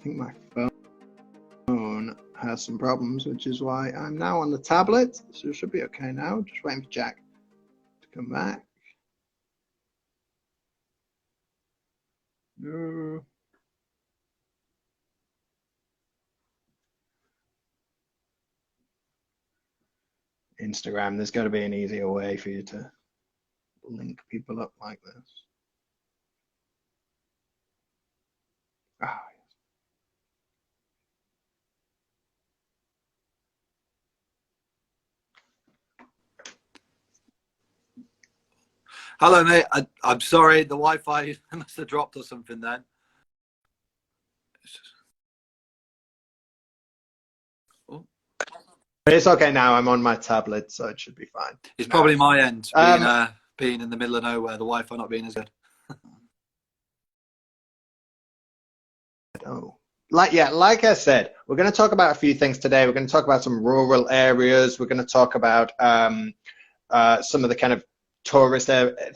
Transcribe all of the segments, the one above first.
think my phone has some problems, which is why I'm now on the tablet. So it should be okay now. Just waiting for Jack to come back. No. Instagram, there's got to be an easier way for you to link people up like this. Ah, Hello, mate. I'm sorry, the Wi-Fi must have dropped or something then. it's okay now. I'm on my tablet, so it should be fine. It's probably my end, being in the middle of nowhere, the Wi-Fi not being as good. Oh, like I said, we're going to talk about a few things today. We're going to talk about some rural areas. We're going to talk about some of the kind of tourist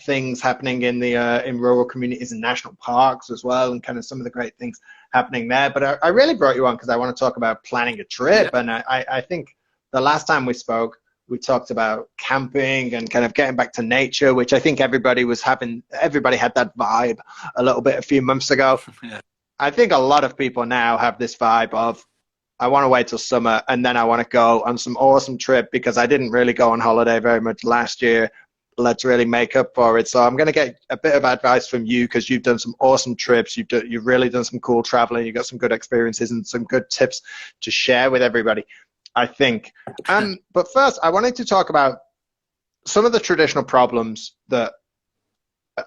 things happening in the in rural communities and national parks as well, and kind of some of the great things happening there. But I really brought you on because I want to talk about planning a trip. Yeah. And I think the last time we spoke, we talked about camping and kind of getting back to nature, which I think everybody had that vibe a little bit a few months ago. Yeah. I think a lot of people now have this vibe of, I want to wait till summer and then I want to go on some awesome trip because I didn't really go on holiday very much last year. Let's really make up for it. So I'm going to get a bit of advice from you because you've done some awesome trips. You've really done some cool traveling. You've got some good experiences and some good tips to share with everybody, I think. But first, I wanted to talk about some of the traditional problems that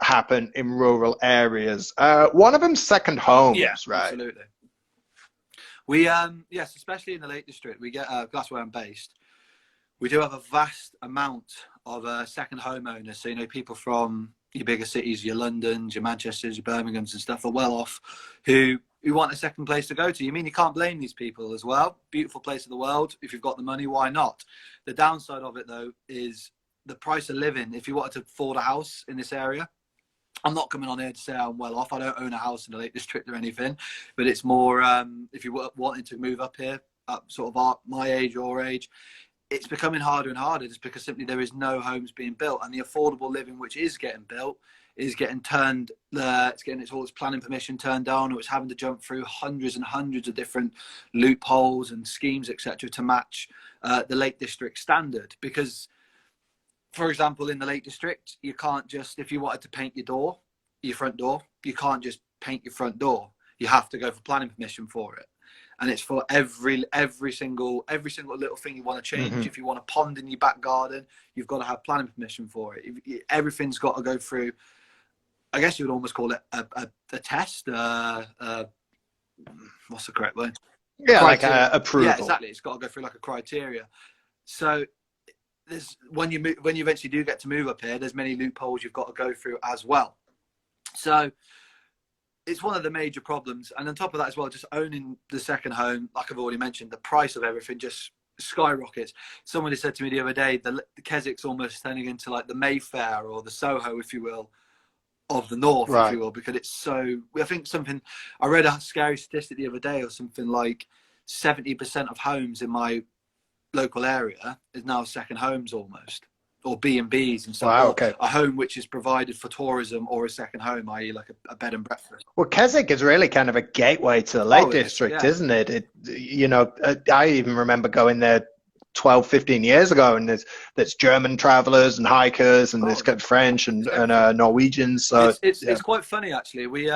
happen in rural areas. One of them, second homes, right? Absolutely. We yes, especially in the Lake District, we get that's where I'm based. We do have a vast amount of second homeowners. So, you know, people from your bigger cities, your Londons, your Manchesters, your Birminghams and stuff are well off who want a second place to go to. You mean you can't blame these people as well? Beautiful place of the world. If you've got the money, why not? The downside of it, though, is the price of living. If you wanted to afford a house in this area, I'm not coming on here to say I'm well off. I don't own a house in the Lake District or anything, but it's more if you wanted to move up here, up sort of my age, your age, it's becoming harder and harder just because simply there is no homes being built, and the affordable living which is getting built is getting turned, it's getting all its planning permission turned down, or it's having to jump through hundreds and hundreds of different loopholes and schemes, etc., to match the Lake District standard. Because, for example, in the Lake District, you can't just, if you wanted to paint your front door, you can't just paint your front door. You have to go for planning permission for it. And it's for every single little thing you want to change. Mm-hmm. If you want a pond in your back garden, you've got to have planning permission for it. Everything's got to go through, I guess you would almost call it a test. What's the correct word? Yeah, criteria. Like approval. Yeah, exactly. It's got to go through like a criteria. So there's when you eventually do get to move up here, there's many loopholes you've got to go through as well. So it's one of the major problems. And on top of that as well, just owning the second home, like I've already mentioned, the price of everything just skyrockets. Somebody said to me the other day, the Keswick's almost turning into like the Mayfair or the Soho, if you will, of the north, right, if you will, because it's so, I think I read a scary statistic the other day or something like 70% of homes in my local area is now second homes almost, or B&Bs and stuff. Wow, okay. A home which is provided for tourism, or a second home, i.e. like a bed and breakfast. Well, Keswick is really kind of a gateway to the Lake District, yeah, isn't it? You know, I even remember going there 12, 15 years ago, and there's German travelers and hikers, and there's French and Norwegians. So it's quite funny actually. We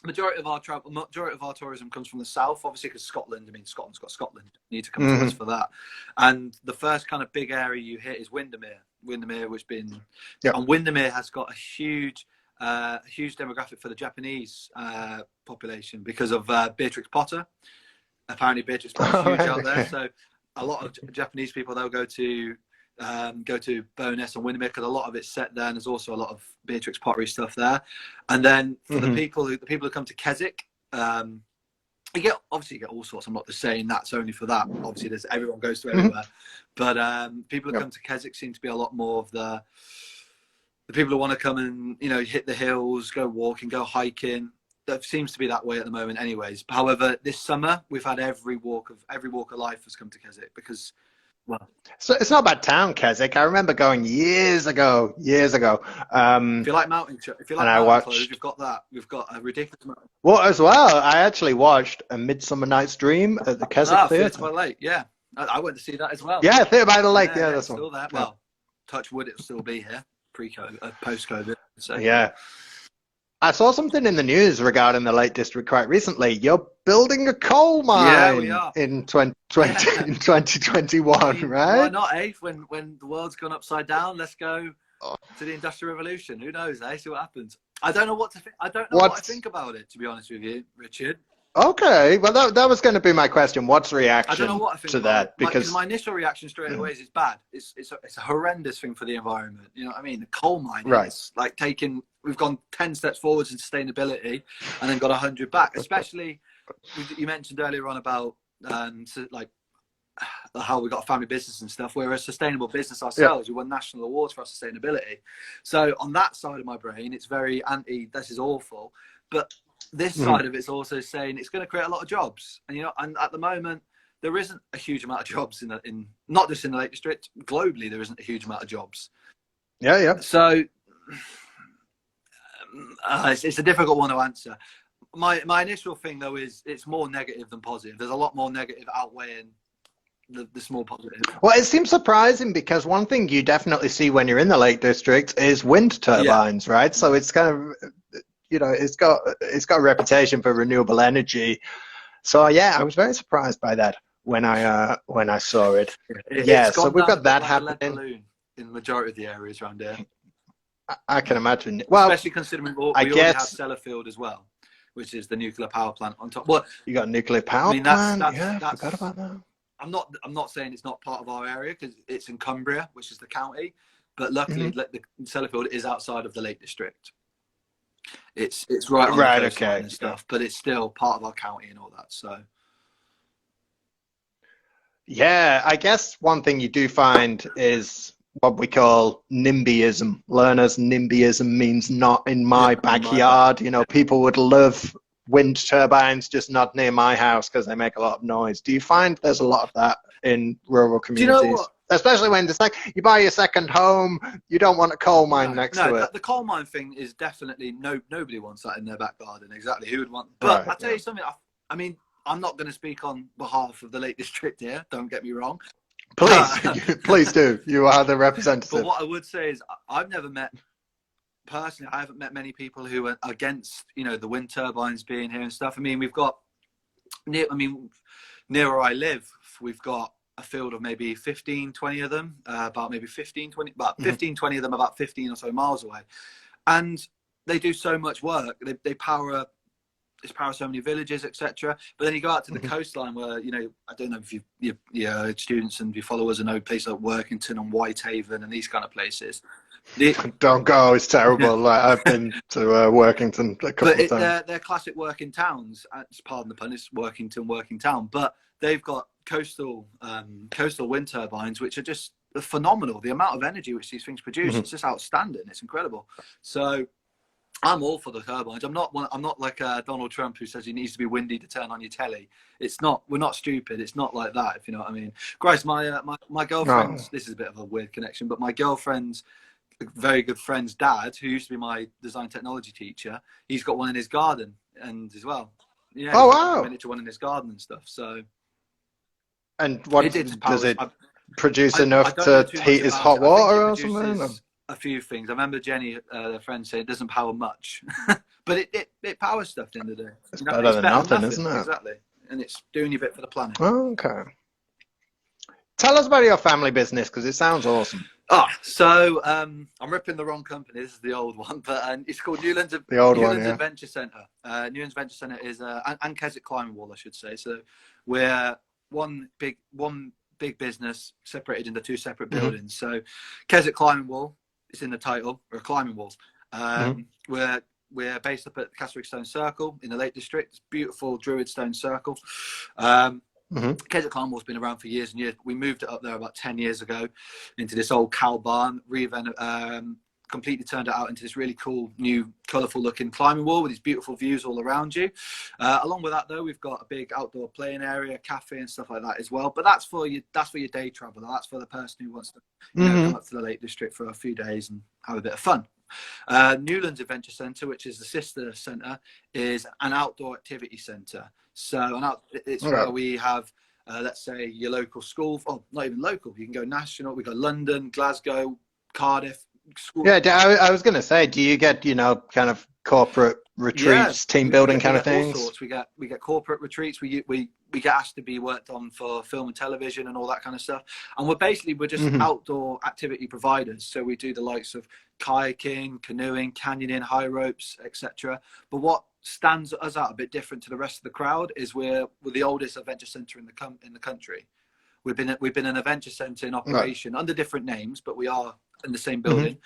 majority of our tourism comes from the south, obviously, because Scotland's got Scotland. You need to come to us for that. And the first kind of big area you hit is Windermere, and Windermere has got a huge demographic for the Japanese population because of Beatrix Potter. Apparently, Beatrix Potter's huge out there. So a lot of Japanese people, they'll go to Bowness and Windermere because a lot of it's set there, and there's also a lot of Beatrix pottery stuff there. And then for the people who come to Keswick, you get all sorts. I'm not just saying that's only for that. Obviously, everyone goes to everywhere, but people who come to Keswick seem to be a lot more of the people who want to come and hit the hills, go walking, go hiking. that seems to be that way at the moment, anyways. However, this summer we've had every walk of life has come to Keswick because, well, So it's not a bad town, Keswick. I remember going years ago. if you like And I clothes, watched. we've got that. We've got a ridiculous amount. Well, as well, I actually watched A Midsummer Night's Dream at the Keswick Theatre Theatre. by the Lake, yeah. I went to see that as well. Yeah, Theatre by the Lake. Yeah, it's that's one. still there. Yeah. Well, touch wood, it'll still be here pre-COVID, post-COVID. So Yeah. I saw something in the news regarding the Lake District quite recently. You're building a coal mine we are. in 2020, in 2021, I mean, right? why not, eh? When the world's gone upside down, let's go to the Industrial Revolution. Who knows, eh? See what happens. I don't know what to think. I don't know what I think about it, to be honest with you, Richard. Okay, well that was going to be my question. What's the reaction I don't know what I think to about that? it. Because My initial reaction straight away is it's bad. It's a horrendous thing for the environment. You know what I mean? The coal mining, right. It's like we've gone 10 steps forwards in sustainability and then got 100 back. Especially, you mentioned earlier on about how we got a family business and stuff. We're a sustainable business ourselves. We won national awards for our sustainability. So on that side of my brain, it's very anti. This is awful, but this side of it's also saying it's going to create a lot of jobs. And and at the moment there isn't a huge amount of jobs in not just in the Lake District, globally there isn't a huge amount of jobs. Yeah. So it's a difficult one to answer. My initial thing though is it's more negative than positive. There's a lot more negative outweighing the small positive. Well, it seems surprising because one thing you definitely see when you're in the Lake District is wind turbines, right? So it's kind of, it's got a reputation for renewable energy. So yeah, I was very surprised by that when I saw it. So we've got that happening in the majority of the areas around here. I can imagine. Well, especially considering we already have Sellafield as well, which is the nuclear power plant on top. Well, you got a nuclear power plant. I forgot about that. I'm not saying it's not part of our area because it's in Cumbria, which is the county, but luckily the Sellafield is outside of the Lake District. It's right on the coastline and stuff, but it's still part of our county and all that. So yeah, I guess one thing you do find is what we call NIMBYism. Learners, NIMBYism means not in my backyard. People would love wind turbines, just not near my house because they make a lot of noise. Do you find there's a lot of that in rural communities? Do you know what? Especially when it's like you buy your second home, you don't want a coal mine next to it. The coal mine thing is definitely nobody wants that in their back garden. Exactly, who would want? But I'll tell you something. I mean, I'm not going to speak on behalf of the Lake District here. Don't get me wrong. Please do. You are the representative. But what I would say is, I haven't met many people who are against, the wind turbines being here and stuff. I mean, we've got near where I live, we've got a field of maybe 15, 20 of them, about 15, 20 of them about 15 or so miles away. And they do so much work. They power so many villages, etc. But then you go out to the coastline where, I don't know if your students and your followers know places like Workington and Whitehaven and these kind of places. Don't go, it's terrible. I've been to Workington a couple of times. They're classic working towns. Pardon the pun, it's Workington, working town. But they've got coastal wind turbines, which are just phenomenal. The amount of energy which these things produce, it's just outstanding. It's incredible. So I'm all for the turbines. I'm not like Donald Trump who says it needs to be windy to turn on your telly. It's not. We're not stupid. It's not like that, if you know what I mean. Grace, my girlfriend's. This is a bit of a weird connection, but my girlfriend's very good friend's dad, who used to be my design technology teacher, he's got one in his garden and as well. Yeah. Oh wow! A miniature one in his garden and stuff. So. And what does it produce enough to heat his hot water or something? A few things. I remember Jenny, their friend, said it doesn't power much, but it powers stuff at the end of the day. It's better than nothing, isn't it? Exactly, and it's doing your bit for the planet. Okay. Tell us about your family business because it sounds awesome. So I'm ripping the wrong company. This is the old one, but it's called Newlands Adventure Centre. Newlands Adventure Centre is and Keswick Climbing Wall, I should say. So we're one big business separated into two separate buildings. So Keswick Climbing Wall, it's in the title. We're a climbing wall. We're based up at Keswick Stone Circle in the Lake District. It's beautiful Druid Stone Circle. Keswick Climbing Wall's been around for years and years. We moved it up there about 10 years ago into this old cow barn, completely turned it out into this really cool, new, colourful looking climbing wall with these beautiful views all around you. Along with that, though, we've got a big outdoor playing area, cafe, and stuff like that as well. But that's for your day traveller. That's for the person who wants to, come up to the Lake District for a few days and have a bit of fun. Newlands Adventure Centre, which is the sister centre, is an outdoor activity centre. So it's where we have, let's say, your local school. Oh, not even local. You can go national. We got London, Glasgow, Cardiff. School. Yeah, I was going to say, do you get, kind of corporate retreats, team building kind of things? All sorts. We get corporate retreats. We get asked to be worked on for film and television and all that kind of stuff. And we're just outdoor activity providers. So we do the likes of kayaking, canoeing, canyoning, high ropes, etc. But what stands us out a bit different to the rest of the crowd is we're the oldest adventure centre in the country. We've been an adventure centre in operation under different names, but we are in the same building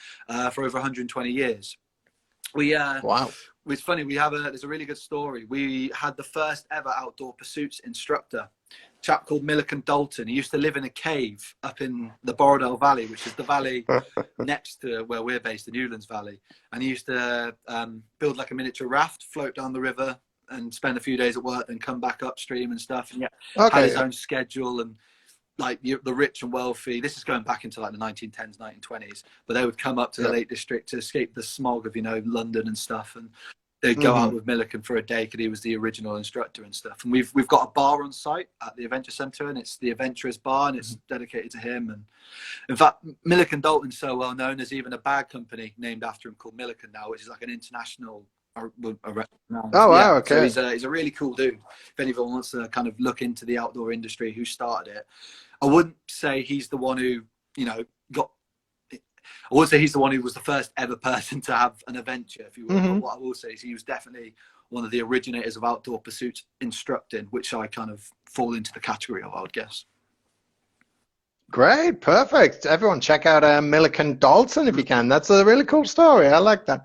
for over 120 years. Wow. It's funny. There's a really good story. We had the first ever outdoor pursuits instructor, a chap called Milliken Dalton. He used to live in a cave up in the Borrowdale Valley, which is the valley next to where we're based, the Newlands Valley. And he used to build like a miniature raft, float down the river, and spend a few days at work, then come back upstream and stuff. And had his own schedule, and like the rich and wealthy, this is going back into like the 1910s, 1920s, but they would come up to the Lake District to escape the smog of, London and stuff. And they'd go out with Milliken for a day because he was the original instructor and stuff. And we've got a bar on site at the Adventure Centre, and it's the Adventurers Bar, and it's dedicated to him. And in fact, Milliken Dalton's so well known, there's even a bag company named after him called Milliken now, which is like an international. Wow, okay. So he's a really cool dude. If anyone wants to kind of look into the outdoor industry, who started it, I wouldn't say he's the one who, I would say he's the one who was the first ever person to have an adventure, if you will. But what I will say is he was definitely one of the originators of outdoor pursuits instructing, which I kind of fall into the category of, I would guess. Great, perfect. Everyone check out Milliken Dalton if you can. That's a really cool story. I like that.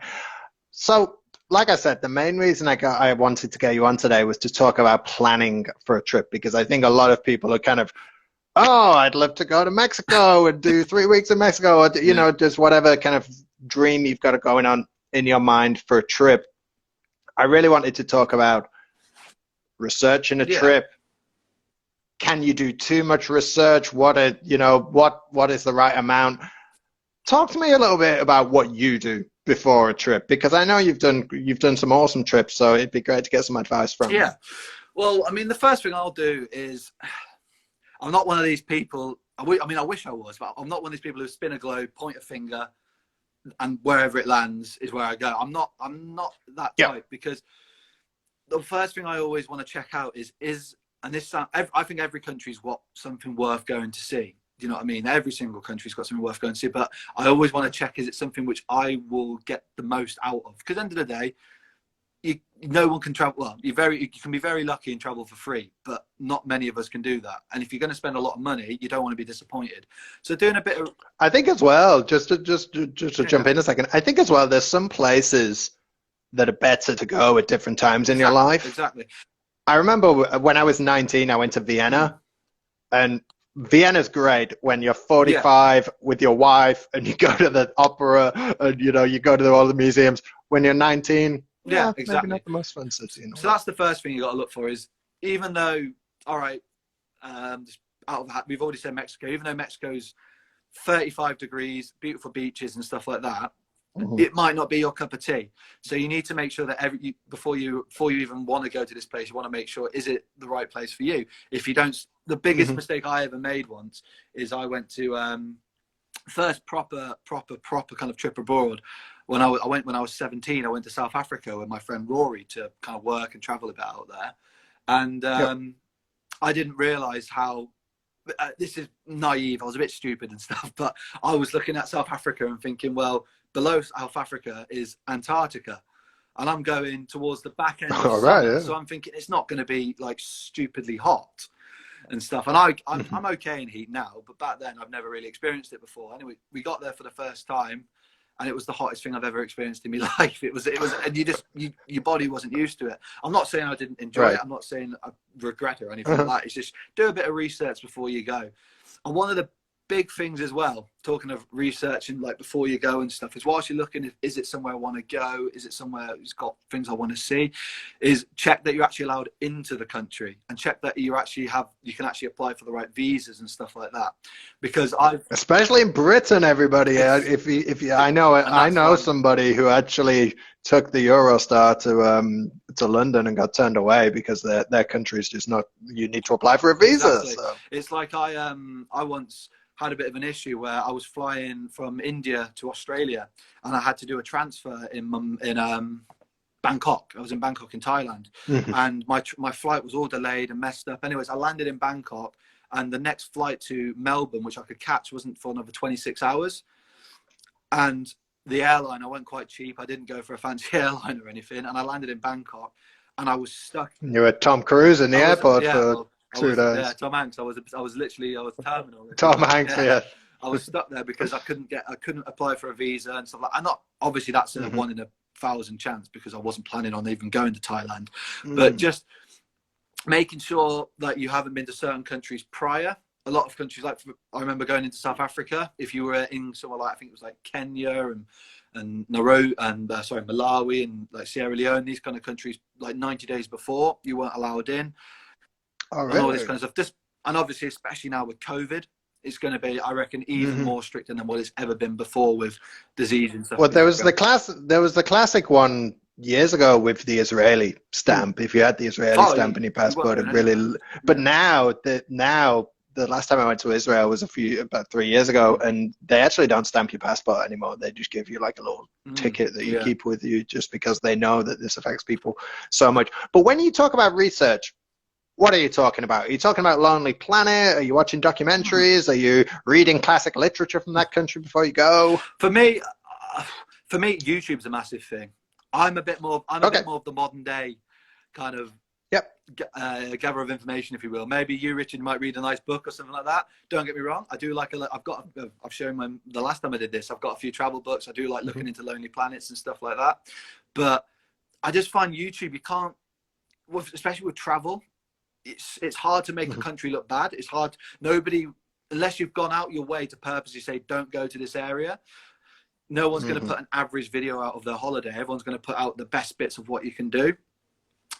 So, like I said, the main reason I wanted to get you on today was to talk about planning for a trip, because I think a lot of people are kind of, I'd love to go to Mexico and do 3 weeks in Mexico, or, just whatever kind of dream you've got going on in your mind for a trip. I really wanted to talk about researching a trip. Can you do too much research? What is the right amount? Talk to me a little bit about what you do before a trip, because I know you've done some awesome trips, so it'd be great to get some advice from you. Well, I mean, the first thing I'll do is, I'm not one of these people, I wish I was, but I'm not one of these people who spin a globe, point a finger, and wherever it lands is where I go. I'm not that type, because the first thing I always want to check out is and this I think every country's got something worth going to see. Do you know what I mean? Every single country's got something worth going to see, but I always want to check, is it something which I will get the most out of? Because at the end of the day, no one can travel. Well, you can be very lucky and travel for free, but not many of us can do that. And if you're going to spend a lot of money, you don't want to be disappointed. So doing a bit of, I think as well, just to jump in a second, I think as well, there's some places that are better to go at different times in your life. Exactly. I remember when I was 19, I went to Vienna, and Vienna's great when you're 45 with your wife and you go to the opera and you go to all the museums. When you're 19, exactly, maybe not the most fun city. So that's the first thing you got to look for, is even though, all right, we've already said Mexico, even though Mexico's 35 degrees, beautiful beaches and stuff like that, it might not be your cup of tea. So you need to make sure that before you even want to go to this place, you want to make sure, is it the right place for you? If you don't, the biggest mistake I ever made once is I went to first proper kind of trip abroad. When I went when I was 17, I went to South Africa with my friend Rory to kind of work and travel a bit out there. And I didn't realize how, this is naive, I was a bit stupid and stuff, but I was looking at South Africa and thinking, well, below South Africa is Antarctica, and I'm going towards the back end of summer, so I'm thinking it's not going to be like stupidly hot and stuff. And I'm okay in heat now, but back then I've never really experienced it before. Anyway, we got there for the first time, and it was the hottest thing I've ever experienced in my life. It was, and your body wasn't used to it. I'm not saying I didn't enjoy it. I'm not saying I regret it or anything like that. It's just do a bit of research before you go. And one of the big things as well, talking of research and like before you go and stuff, is whilst you're looking, is it somewhere I want to go? Is it somewhere it's got things I want to see? Is check that you're actually allowed into the country, and check that you can actually apply for the right visas and stuff like that. Because especially in Britain, everybody, I know somebody who actually took the Eurostar to London and got turned away because their country's just not, you need to apply for a visa. Exactly. So. It's like I once had a bit of an issue where I was flying from India to Australia, and I had to do a transfer in Bangkok. I was in Bangkok in Thailand, and my flight was all delayed and messed up. Anyways, I landed in Bangkok, and the next flight to Melbourne, which I could catch, wasn't for another 26 hours. And the airline, I went quite cheap. I didn't go for a fancy airline or anything, and I landed in Bangkok, and I was stuck. You were Tom Cruise in the airport for 2 days. Yeah, Tom Hanks. I was terminal. Tom Hanks, yeah. I was stuck there because I couldn't apply for a visa and stuff like that. And obviously that's a 1 in 1,000 chance, because I wasn't planning on even going to Thailand. But just making sure that you haven't been to certain countries prior. A lot of countries, like I remember going into South Africa. If you were in somewhere like, I think it was like Kenya and Malawi and like Sierra Leone, these kind of countries, like 90 days before, you weren't allowed in. Oh, really? And all this kind of stuff. And obviously, especially now with COVID, it's going to be, I reckon, even more strict than what it's ever been before with disease and stuff. Well, there was the classic one years ago with the Israeli stamp. If you had the Israeli stamp in your passport, it really. But now the last time I went to Israel was about 3 years ago, and they actually don't stamp your passport anymore. They just give you like a little ticket that you keep with you, just because they know that this affects people so much. But when you talk about research, what are you talking about? Are you talking about Lonely Planet? Are you watching documentaries? Are you reading classic literature from that country before you go? For me, YouTube's a massive thing. I'm a bit more of the modern day kind of gather of information, if you will. Maybe you, Richard, might read a nice book or something like that. Don't get me wrong. I do like I've shown the last time I did this, I've got a few travel books. I do like looking into Lonely Planets and stuff like that. But I just find YouTube, you can't, especially with travel, it's hard to make a country look bad. It's hard. Unless you've gone out your way to purposely say, don't go to this area, no one's going to put an average video out of their holiday. Everyone's going to put out the best bits of what you can do.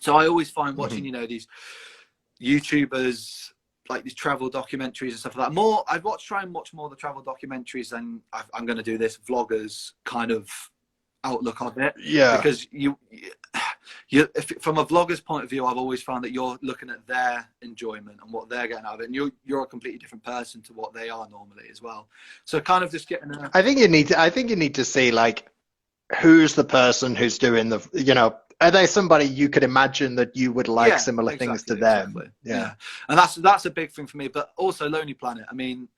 So I always find watching, these YouTubers, like these travel documentaries and stuff like that. I try and watch more of the travel documentaries than I'm going to do this vloggers kind of outlook of it. Yeah. Because from a vlogger's point of view, I've always found that you're looking at their enjoyment and what they're getting out of it, and you're a completely different person to what they are normally as well. So kind of just getting I think you need to see, like, who's the person who's doing are they somebody you could imagine that you would like similar things to them? Exactly. Yeah. And that's a big thing for me. But also Lonely Planet, I mean,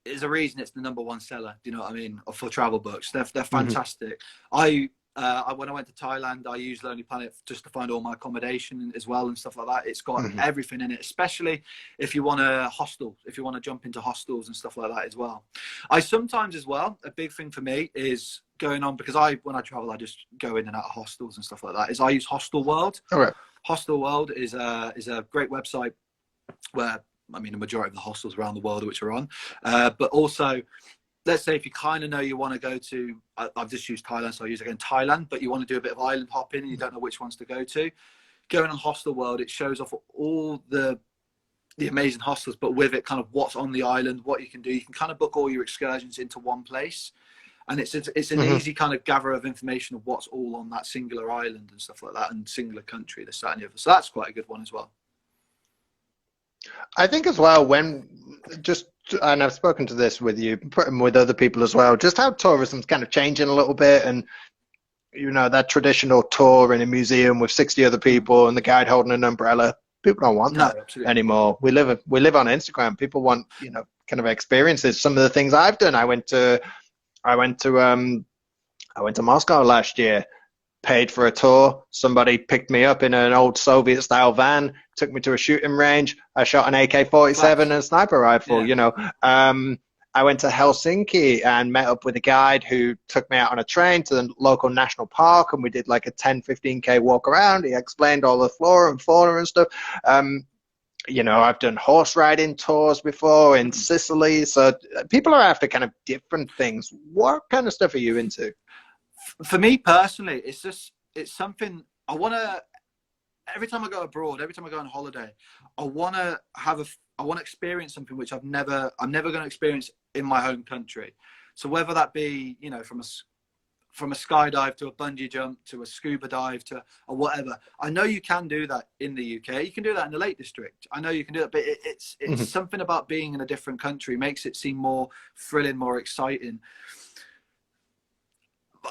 there's a reason it's the #1 seller. Do you know what I mean? For travel books, they're fantastic. When I went to Thailand, I used Lonely Planet just to find all my accommodation as well and stuff like that. It's got everything in it, especially if you want to jump into hostels and stuff like that as well. I sometimes as well, a big thing for me is going on, because when I travel, I just go in and out of hostels and stuff like that, is I use Hostel World. Okay. Hostel World is a great website where, I mean, the majority of the hostels around the world which are on, but also, let's say if you kind of know you want to go to, I've just used Thailand, so I use again Thailand, but you want to do a bit of island hopping and you don't know which ones to go to, going on Hostel World, it shows off all the amazing hostels, but with it kind of what's on the island, what you can do. You can kind of book all your excursions into one place, and it's an easy kind of gather of information of what's all on that singular island and stuff like that, and singular country, this, that, and the other. So that's quite a good one as well. I think as well, and I've spoken to this with you, with other people as well, just how tourism's kind of changing a little bit, and that traditional tour in a museum with 60 other people and the guide holding an umbrella, people don't want that anymore. We live on Instagram. People want kind of experiences. Some of the things I've done, I went to Moscow last year. Paid for a tour. Somebody picked me up in an old Soviet-style van, took me to a shooting range. I shot an AK-47 and a sniper rifle. Yeah. I went to Helsinki and met up with a guide who took me out on a train to the local national park, and we did like a 10-15K walk around. He explained all the flora and fauna and stuff. I've done horse riding tours before in Mm. Sicily. So people are after kind of different things. What kind of stuff are you into? For me personally, it's something I want to. Every time I go abroad, every time I go on holiday, I want to I want to experience something which I'm never going to experience in my home country. So whether that be, from a skydive to a bungee jump to a scuba dive to or whatever. I know you can do that in the UK. You can do that in the Lake District. I know you can do that, but it's Mhm. something about being in a different country makes it seem more thrilling, more exciting.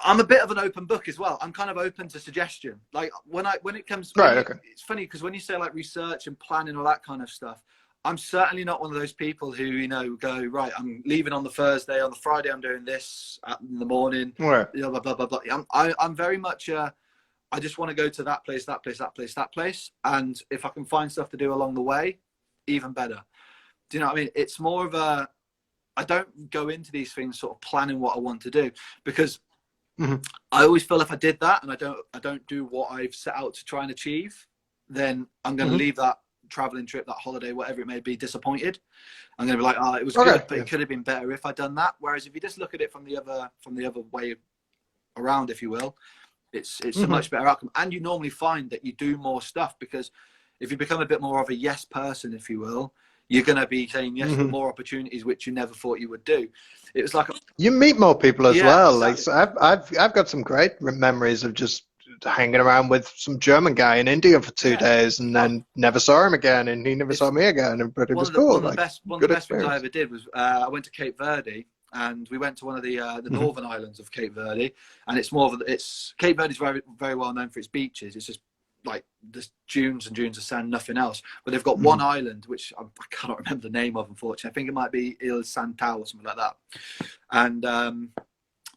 I'm a bit of an open book as well. I'm kind of open to suggestion. Like when it comes Right. Okay. it's funny because when you say like research and planning all that kind of stuff, I'm certainly not one of those people who go right. I'm leaving on the Thursday. On the Friday, I'm doing this in the morning. Right. Blah blah blah blah. I'm very much. I just want to go to that place, that place, that place, that place, and if I can find stuff to do along the way, even better. Do you know what I mean? It's more of a. I don't go into these things sort of planning what I want to do because Mhm. I always feel if I did that and I don't do what I've set out to try and achieve, then I'm going to Mhm. leave that traveling trip, that holiday, whatever it may be, disappointed. I'm going to be like, oh, it was Okay. good, but Yeah. it could have been better if I'd done that. Whereas if you just look at it from the other way around, if you will, it's a Mhm. much better outcome. And you normally find that you do more stuff because if you become a bit more of a yes person, if you will, you're going to be saying yes to Mhm. more opportunities which you never thought you would do. It was like, You meet more people as yeah, well. Like, exactly. so I've got some great memories of just hanging around with some German guy in India for two Yeah. days and Oh, then never saw him again, and he never saw it's me again. But it was cool. Like, one of good the best things I experience. ever did was I went to Cape Verde and we went to one of the Mhm. northern islands of Cape Verde, and it's more of it's Cape Verde is very very well known for its beaches. It's just like just dunes and dunes of sand, nothing else. But they've got one Mhm. island which I cannot remember the name of, unfortunately. I think it might be Il Santao or something like that, and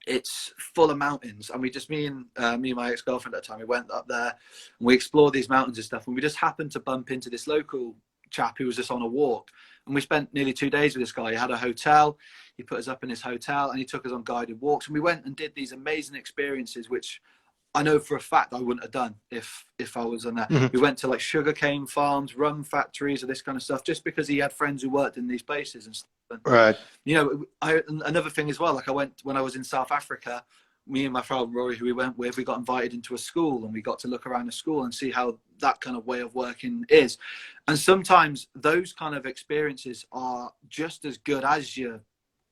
it's full of mountains. And me and my ex-girlfriend at the time, we went up there and we explored these mountains and stuff, and we just happened to bump into this local chap who was just on a walk, and we spent nearly 2 days with this guy. He had a hotel, he put us up in his hotel, and he took us on guided walks, and we went and did these amazing experiences which I know for a fact I wouldn't have done if I was on there. Mhm. We went to like sugarcane farms, rum factories, or this kind of stuff, just because he had friends who worked in these places and stuff. And, Right. another thing as well. Like I went when I was in South Africa. Me and my friend Rory, who we went with, we got invited into a school and we got to look around the school and see how that kind of way of working is. And sometimes those kind of experiences are just as good as your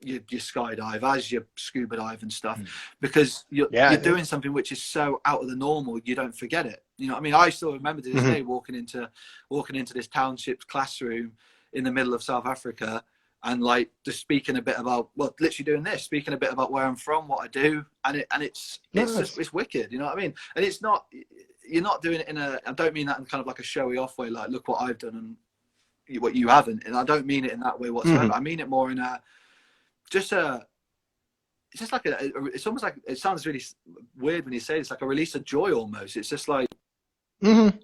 skydive, as your scuba dive and stuff, because you're Yeah. Yeah. doing something which is so out of the normal, you don't forget it. You know what I mean? I still remember to this Mhm. day walking into this township's classroom in the middle of South Africa and like just speaking a bit about literally doing this, speaking a bit about where I'm from, what I do, and it's just Nice. it's wicked, you know what I mean? And it's not you're not doing it in a I don't mean that in kind of like a showy off way, like look what I've done and what you haven't, and I don't mean it in that way whatsoever. Mhm. I mean it more in a just a it's just like it's almost like it sounds really weird when you say it. It's like a release of joy almost. It's just Mhm.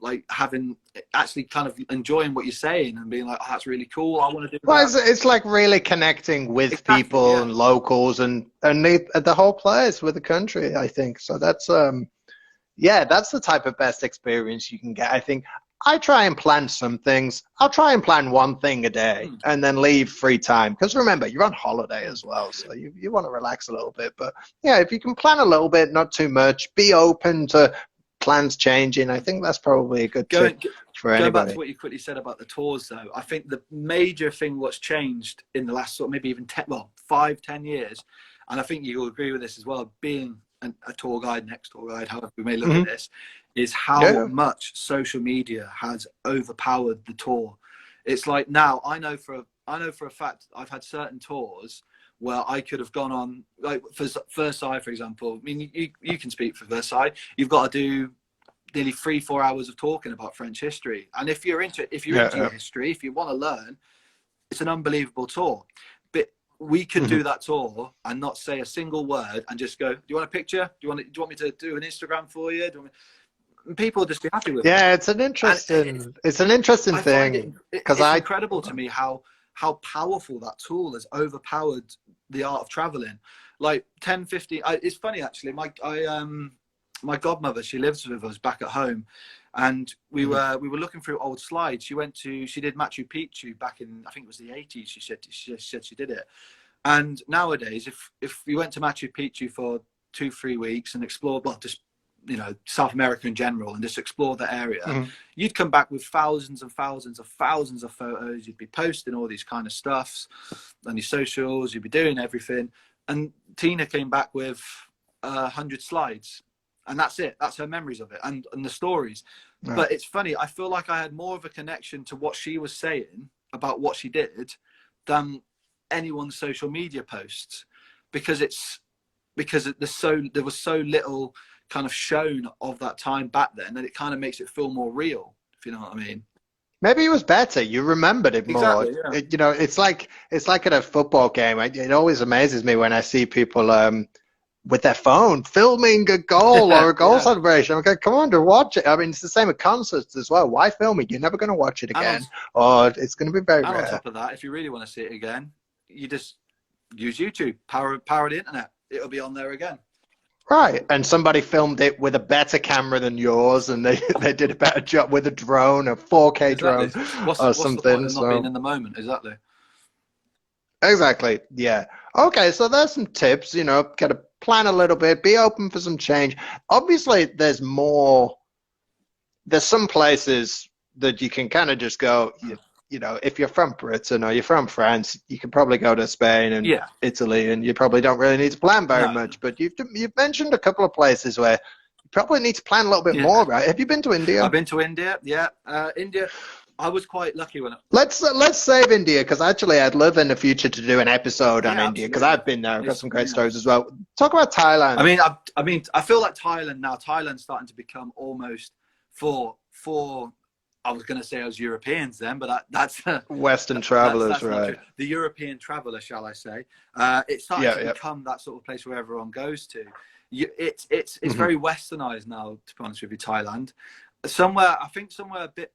like having actually kind of enjoying what you're saying and being like, oh, that's really cool. I want to do Well, that. it's like really connecting with Exactly. people Yeah. and locals and the whole place with the country. I think so. That's the type of best experience you can get. I think I try and plan some things. I'll try and plan one thing a day Mm, and then leave free time. Because remember, you're on holiday mm. as well. So you want to relax a little bit. But yeah, if you can plan a little bit, not too much, be open to plans changing. I think that's probably a good tip Going for going back to anybody. what you quickly said about the tours, though, I think the major thing what's changed in the last sort of maybe even 5-10 years, and I think you'll agree with this as well, being a tour guide, next tour guide, however we may look at Hmm. this, is how Yeah. much social media has overpowered the tour. It's like now I know for a fact I've had certain tours where I could have gone on, like for Versailles, for example. I mean, you can speak for Versailles. You've got to do nearly 3-4 hours of talking about French history. And if you're into Yeah. your history, if you want to learn, it's an unbelievable tour. But we could Hmm. do that tour and not say a single word and just go, do you want a picture? Do you want me to do an Instagram for you? And people will just be happy with that. Yeah, And it's an interesting I find thing because it's incredible to me how powerful that tool has overpowered the art of traveling. Like 10, 15, it's funny actually. my godmother, she lives with us back at home, and we were looking through old slides. She did Machu Picchu back in, I think it was the 80s. She said she did it. And nowadays, if we went to Machu Picchu for 2-3 weeks and explored, well, just, you know, South America in general, and just explore the area, you'd come back with thousands and thousands of photos. You'd be posting all these kind of stuffs on your socials. You'd be doing everything. And Tina came back with 100 slides, and that's it. That's her memories of it and the stories. Right. But it's funny. I feel like I had more of a connection to what she was saying about what she did than anyone's social media posts, because there was so little kind of shown of that time back then that it kind of makes it feel more real, if you know what I mean. Maybe it was better. You remembered it more. Exactly, yeah. You know, it's like at a football game. It always amazes me when I see people with their phone filming a goal or a goal celebration. I'm like, come on to watch it. I mean, it's the same with concerts as well. Why film it? You're never going to watch it again, or it's going to be very rare. On top of that, if you really want to see it again, you just use YouTube, power the internet. It'll be on there again. Right, and somebody filmed it with a better camera than yours, and they did a better job with a drone, a 4K drone, or something. What's the point of not being in the moment? Exactly. Exactly. Yeah. Okay, so there's some tips. You know, kind of plan a little bit, be open for some change. Obviously, there's more. There's some places that you can kind of just go. You know, if you're from Britain or you're from France, you can probably go to Spain and Italy, and you probably don't really need to plan very much. But you've mentioned a couple of places where you probably need to plan a little bit more, right? Have you been to India? I've been to India, yeah. India, I was quite lucky when Let's save India, because actually I'd love in the future to do an episode on India, because I've been there. I've got some great stories as well. Talk about Thailand. I mean, I feel like Thailand now. Thailand's starting to become almost for. I was going to say as Europeans then, but that's Western travelers, right? The European traveller, shall I say? It's starting to become that sort of place where everyone goes to. It's very westernized now, to be honest with you. Thailand, somewhere a bit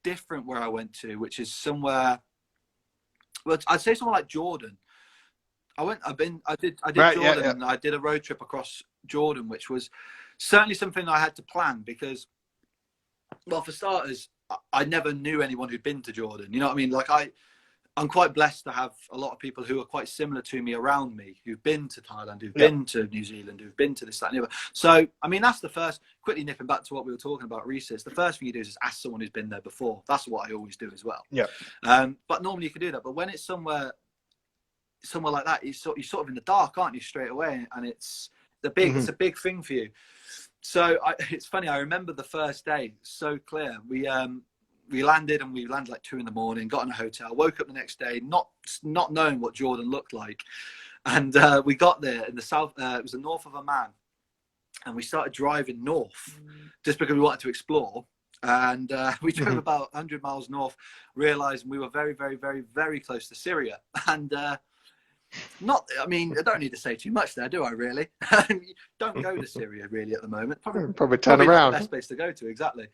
different where I went to, which is somewhere. Well, I'd say somewhere like Jordan. I did Jordan. And I did a road trip across Jordan, which was certainly something I had to plan because. Well, for starters, I never knew anyone who'd been to Jordan. You know what I mean? Like I'm quite blessed to have a lot of people who are quite similar to me around me, who've been to Thailand, who've been to New Zealand, who've been to this, that, and the other. So, I mean, that's the first. Quickly nipping back to what we were talking about research. The first thing you do is just ask someone who's been there before. That's what I always do as well. Yeah. But normally you can do that. But when it's somewhere like that, you're sort of in the dark, aren't you, straight away? And it's a big thing for you. So it's funny. I remember the first day so clear. We landed like 2 a.m. Got in a hotel. Woke up the next day, not knowing what Jordan looked like, and we got there in the south. It was the north of Amman, and we started driving north just because we wanted to explore. And we drove about 100 miles north, realizing we were very, very, very, very close to Syria. And I don't need to say too much there, do I, really? Don't go to Syria, really, at the moment. Probably turn around. Not the best place to go to, exactly.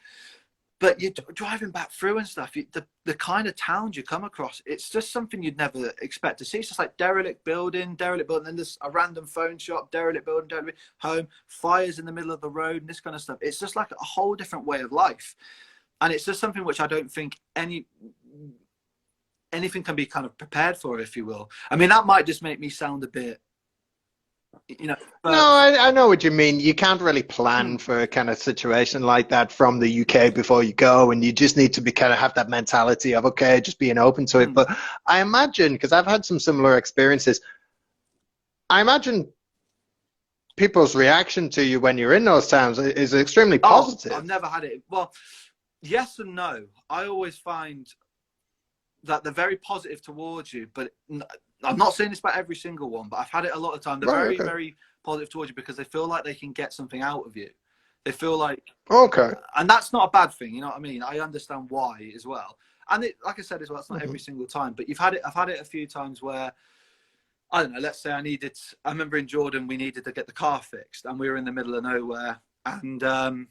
But you're driving back through and stuff, the kind of towns you come across, it's just something you'd never expect to see. It's just like derelict building, then there's a random phone shop, derelict building, home, fires in the middle of the road, and this kind of stuff. It's just like a whole different way of life. And it's just something which I don't think anything can be kind of prepared for, if you will. I mean, that might just make me sound a bit, no, I know what you mean. You can't really plan for a kind of situation like that from the UK before you go, and you just need to be kind of have that mentality of, okay, just being open to it. But I imagine, because I've had some similar experiences, I imagine people's reaction to you when you're in those towns is extremely positive. I've never had it. Well, yes and no. I always find that they're very positive towards you, but I'm not saying this about every single one, but I've had it a lot of time. They're very positive towards you because they feel like they can get something out of you. They feel like, and that's not a bad thing. You know what I mean? I understand why as well. And like I said as well, it's not every single time, but I've had it a few times where, I don't know, let's say I remember in Jordan, we needed to get the car fixed and we were in the middle of nowhere. And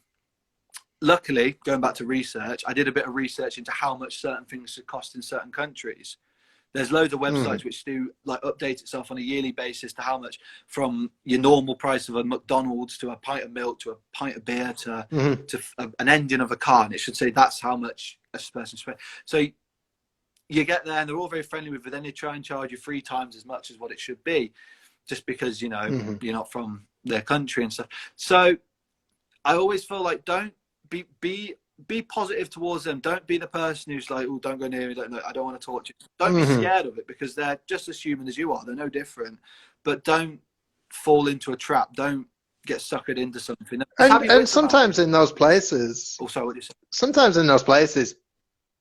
luckily, going back to research, I did a bit of research into how much certain things should cost in certain countries. There's loads of Mm. websites which do like update itself on a yearly basis to how much, from your normal price of a McDonald's to a pint of milk to a pint of beer to an engine of a car, and it should say that's how much a person spent. So you get there and they're all very friendly with it, but then they try and charge you 3 times as much as what it should be, just because, you know, you're not from their country and stuff. So I always feel like, don't be positive towards them. Don't be the person who's like, oh, don't go near me, I don't want to talk to you. Don't be scared of it, because they're just as human as you are. They're no different. But don't fall into a trap. Don't get suckered into something. And sometimes in those places, also, what you say? sometimes in those places,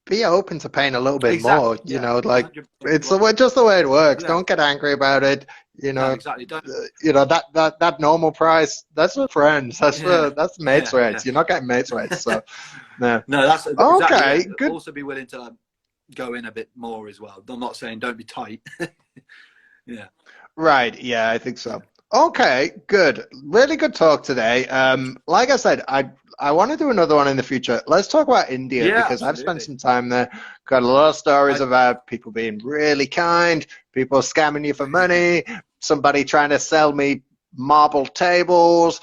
be open to paying a little bit more, you know, like 100%. it's just the way it works. Don't get angry about it, you know. No, exactly. Don't. You know, that normal price, that's for friends. That's that's mates rates. You're not getting mates rates, so no. No, that's okay. Exactly, Good. Also, be willing to go in a bit more as well. I'm not saying don't be tight. Yeah. Right. Yeah, I think so. Okay, good. Really good talk today. Like I said, I want to do another one in the future. Let's talk about India, because absolutely. I've spent some time there. Got a lot of stories about people being really kind, people scamming you for money, somebody trying to sell me marble tables,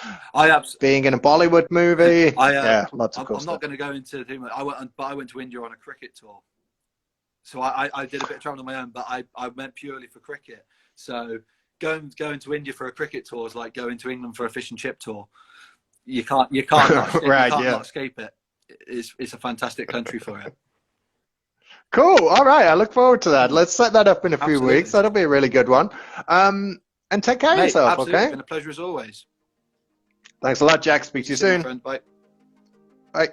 being in a Bollywood movie. Yeah, lots of cool stuff. I'm not going to go into the thing. I went to India on a cricket tour. So I did a bit of travel on my own, but I went purely for cricket. So going to India for a cricket tour is like going to England for a fish and chip tour. You can't not escape it. It's a fantastic country for it. Cool. All right. I look forward to that. Let's set that up in a few weeks. That'll be a really good one. And take care of yourself, absolutely. okay? It's been a pleasure as always. Thanks a lot, Jack. Speak to you soon. Friend. Bye. Bye.